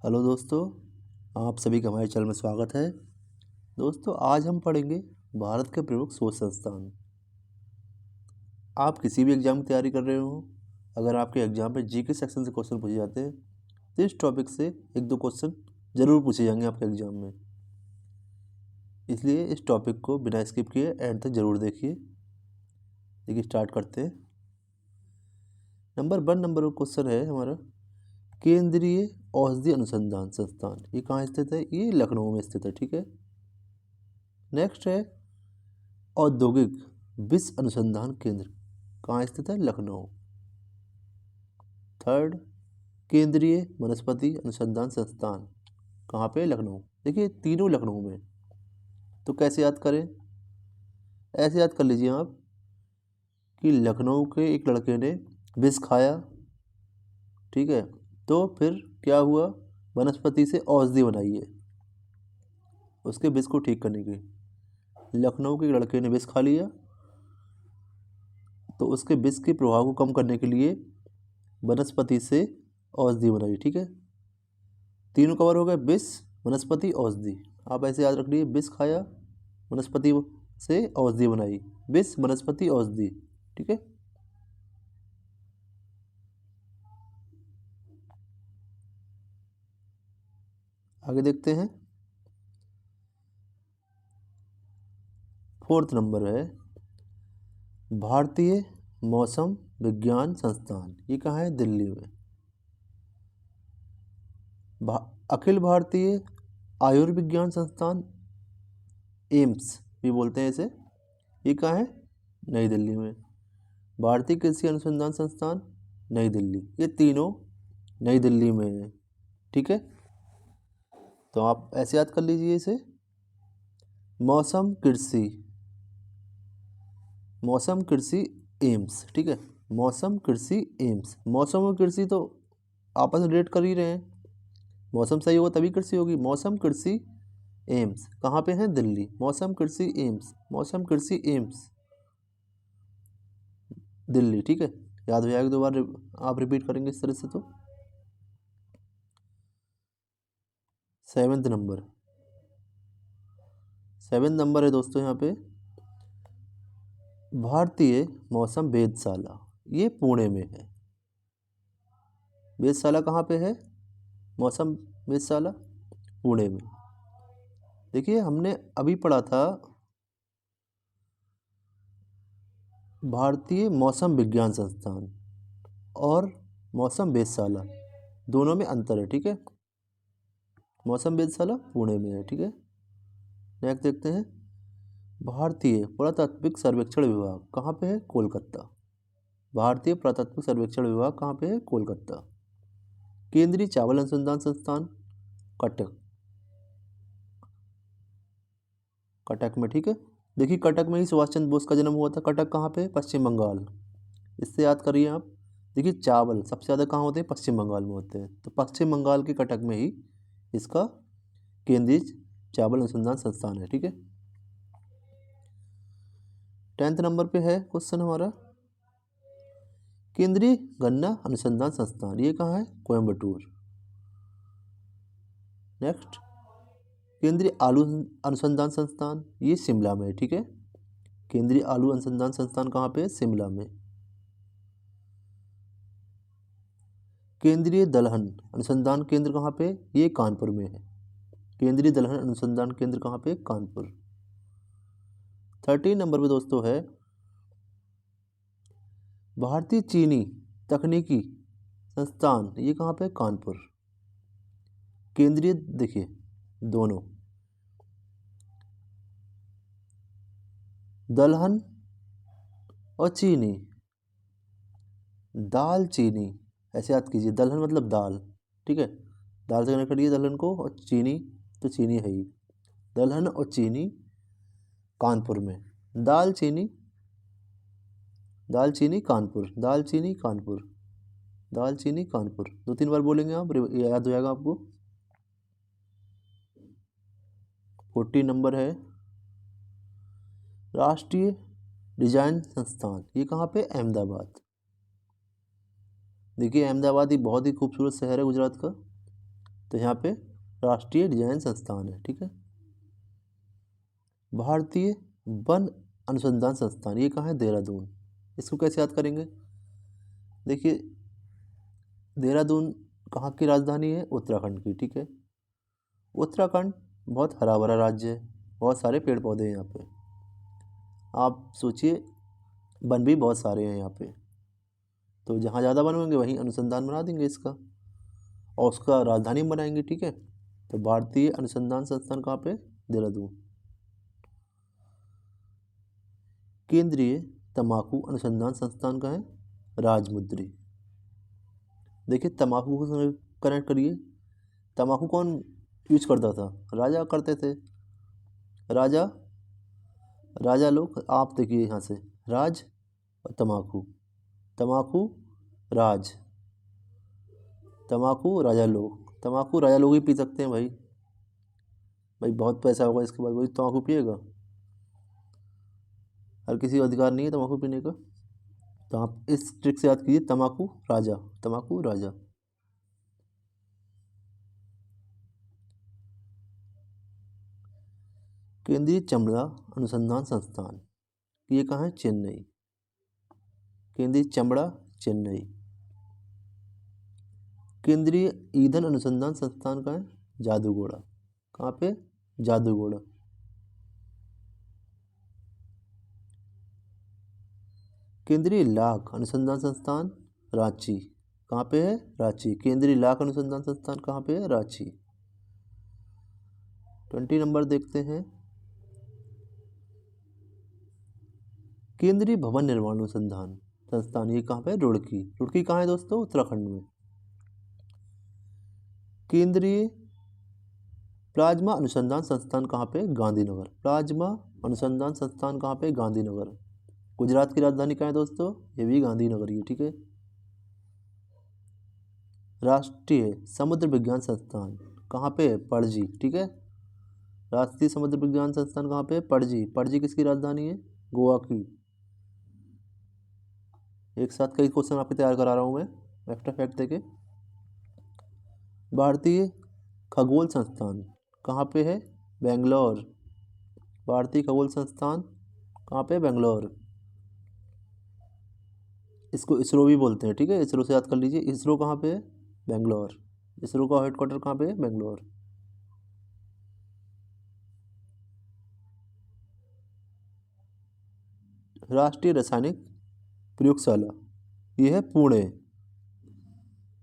Hello दोस्तों, आप सभी का हमारे चैनल में स्वागत है। दोस्तों, आज हम पढ़ेंगे भारत के प्रमुख शोध संस्थान। आप किसी भी एग्जाम की तैयारी कर रहे हो, अगर आपके एग्जाम में जीके सेक्शन से क्वेश्चन पूछे जाते हैं तो इस टॉपिक से एक दो क्वेश्चन जरूर पूछे जाएंगे आपके एग्जाम में। इसलिए इस टॉपिक को बिना स्किप किए एंड तक जरूर देखिए। देखिए, स्टार्ट करते हैं। नंबर 1 क्वेश्चन है हमारा, केंद्रीय औषधि अनुसंधान संस्थान ये कहाँ स्थित है? ये लखनऊ में स्थित है। ठीक है। नेक्स्ट है औद्योगिक विष अनुसंधान केंद्र कहाँ स्थित है? लखनऊ। थर्ड, केंद्रीय वनस्पति अनुसंधान संस्थान कहाँ पे? लखनऊ। देखिए, तीनों लखनऊ में। तो कैसे याद करें? ऐसे याद कर लीजिए आप कि लखनऊ के एक लड़के ने विष खाया, ठीक है, तो फिर क्या हुआ? वनस्पति से औषधि बनाई है उसके विष को ठीक करने की। लखनऊ के लड़के ने विष खा लिया तो उसके विष के प्रभाव को कम करने के लिए वनस्पति से औषधि बनाई। ठीक है, तीनों कवर हो गए, विष, वनस्पति, औषधि। आप ऐसे याद रख लीजिए, विष खाया, वनस्पति से औषधि बनाई, विष, वनस्पति, औषधि। ठीक है। आगे देखते हैं। 4th नंबर है भारतीय मौसम विज्ञान संस्थान ये कहाँ है? दिल्ली में। अखिल भारतीय आयुर्विज्ञान संस्थान, एम्स भी बोलते हैं इसे, ये कहाँ है? नई दिल्ली में। भारतीय कृषि अनुसंधान संस्थान, नई दिल्ली। ये तीनों नई दिल्ली में है। ठीक है, तो आप ऐसे याद कर लीजिए इसे, मौसम कृषि एम्स। ठीक है, मौसम कृषि एम्स। मौसम और कृषि तो आपस में रिलेट कर ही रहे हैं, मौसम सही होगा तभी कृषि होगी। मौसम कृषि एम्स कहाँ पे है? दिल्ली। मौसम कृषि एम्स, मौसम कृषि एम्स, दिल्ली। ठीक है, याद हो जाएगा, 2 बार आप रिपीट करेंगे इस तरह से। तो 7th नंबर है दोस्तों यहाँ पे, भारतीय मौसम वेधशाला, ये पुणे में है। वेधशाला कहाँ पे है? मौसम वेधशाला पुणे में। देखिए, हमने अभी पढ़ा था भारतीय मौसम विज्ञान संस्थान और मौसम वेधशाला, दोनों में अंतर है। ठीक है, मौसम वेधशाला पुणे में है। ठीक है, नेक्स्ट देखते हैं। भारतीय पुरातात्विक सर्वेक्षण विभाग कहाँ पे है? कोलकाता। भारतीय पुरातात्विक सर्वेक्षण विभाग कहाँ पे है? कोलकाता। केंद्रीय चावल अनुसंधान संस्थान, कटक में। ठीक है, देखिए, कटक में ही सुभाष चंद्र बोस का जन्म हुआ था। कटक कहाँ पे? पश्चिम बंगाल। इससे याद करिए आप। देखिए, चावल सबसे ज़्यादा कहाँ होते हैं? पश्चिम बंगाल में होते हैं, तो पश्चिम बंगाल के कटक में ही इसका केंद्रीय चावल अनुसंधान संस्थान है। ठीक है, 10th नंबर पे है क्वेश्चन हमारा, केंद्रीय गन्ना अनुसंधान संस्थान ये कहाँ है? कोयम्बटूर। नेक्स्ट, केंद्रीय आलू अनुसंधान संस्थान ये शिमला में है। ठीक है, केंद्रीय आलू अनुसंधान संस्थान कहाँ पे है? शिमला में। केंद्रीय दलहन अनुसंधान केंद्र कहाँ पे? ये कानपुर में है। केंद्रीय दलहन अनुसंधान केंद्र कहाँ पे? कानपुर। 13 नंबर पे दोस्तों है भारतीय चीनी तकनीकी संस्थान ये कहाँ पे? कानपुर। केंद्रीय, देखिए, दोनों दलहन और चीनी, दाल चीनी, ऐसे याद कीजिए, दलहन मतलब दाल। ठीक है, दाल से कनेक्ट करिए दलहन को, और चीनी तो चीनी है ही। दलहन और चीनी कानपुर में। दाल चीनी कानपुर, दाल चीनी कानपुर, दाल चीनी कानपुर, 2-3 बार बोलेंगे आप, याद हो जाएगा आपको। 40 नंबर है राष्ट्रीय डिजाइन संस्थान ये कहाँ पे? अहमदाबाद। देखिए, अहमदाबाद ही बहुत ही खूबसूरत शहर है गुजरात का। तो यहाँ पे राष्ट्रीय डिजाइन संस्थान है, ठीक है। भारतीय वन अनुसंधान संस्थान, ये कहाँ है? देहरादून। इसको कैसे याद करेंगे? देखिए, देहरादून कहाँ की राजधानी है? उत्तराखंड की, ठीक है। उत्तराखंड बहुत हरा भरा राज्य है, बहुत सारे पेड़ पौधे हैं यहाँ पे। आप सोचिए, वन भी बहुत सारे हैं यहाँ पे, तो जहाँ ज़्यादा वन होंगे वहीं अनुसंधान बना देंगे इसका, और उसका राजधानी बनाएंगे, ठीक है। तो भारतीय अनुसंधान संस्थान कहाँ पे? देहरादून। केंद्रीय तंबाकू अनुसंधान संस्थान कहाँ है? राजमुंद्री। देखिए, तंबाकू को कनेक्ट करिए। तंबाकू कौन यूज करता था? राजा करते थे। राजा लोग, आप देखिए यहाँ से, राज और तंबाकू, तंबाकू राज, तंबाकू राजा लोग ही पी सकते हैं भाई। बहुत पैसा होगा इसके बाद वही तंबाकू पिएगा, हर किसी को अधिकार नहीं है तंबाकू पीने का। तो आप इस ट्रिक से याद कीजिए, तंबाकू राजा, तंबाकू राजा। केंद्रीय चमड़ा अनुसंधान संस्थान, ये कहाँ है? चेन्नई। केंद्रीय चमड़ा, चेन्नई। केंद्रीय ईंधन अनुसंधान संस्थान कहाँ है? जादूगोड़ा। कहाँ पे? जादूगोड़ा। केंद्रीय लाख अनुसंधान संस्थान, रांची। कहाँ पे है? रांची। केंद्रीय लाख अनुसंधान संस्थान कहाँ पे है? रांची। 20 नंबर देखते हैं। केंद्रीय भवन निर्माण अनुसंधान संस्थान, ये कहाँ पे है? रुड़की। रुड़की कहाँ है दोस्तों? उत्तराखंड में। केंद्रीय प्लाज्मा अनुसंधान संस्थान कहाँ पे? गांधीनगर। प्लाज्मा अनुसंधान संस्थान कहाँ पे? गांधीनगर। गुजरात की राजधानी कहाँ है दोस्तों? ये भी गांधीनगर ही है, ठीक है। राष्ट्रीय समुद्र विज्ञान संस्थान कहाँ पे है? पणजी, ठीक है। राष्ट्रीय समुद्र विज्ञान संस्थान कहाँ पे है? पणजी। पणजी किसकी राजधानी है? गोवा की। एक साथ कई क्वेश्चन आपके तैयार करा रहा हूँ मैं, एक्स्ट्रा फैक्ट देके। भारतीय खगोल संस्थान कहाँ पे है? बेंगलोर। भारतीय खगोल संस्थान कहाँ पे? बेंगलोर। इसको इसरो भी बोलते हैं, ठीक है। इसरो से याद कर लीजिए। इसरो कहाँ पे है? बेंगलोर। इसरो का हेडक्वार्टर कहाँ पे है? बेंगलोर। राष्ट्रीय रासायनिक प्रयोगशाला, ये है पुणे।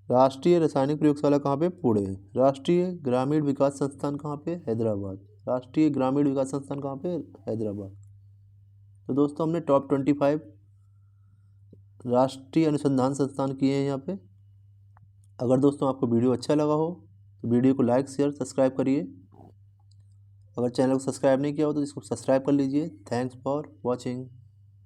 राष्ट्रीय रासायनिक प्रयोगशाला कहाँ पे? पुणे। राष्ट्रीय ग्रामीण विकास संस्थान कहाँ पे? हैदराबाद। राष्ट्रीय ग्रामीण विकास संस्थान कहाँ पे? हैदराबाद। तो दोस्तों, हमने टॉप 25 राष्ट्रीय अनुसंधान संस्थान किए हैं यहाँ पे। अगर दोस्तों आपको वीडियो अच्छा लगा हो तो वीडियो को लाइक, शेयर, सब्सक्राइब करिए। अगर चैनल को सब्सक्राइब नहीं किया हो तो इसको सब्सक्राइब कर लीजिए। Thanks for watching.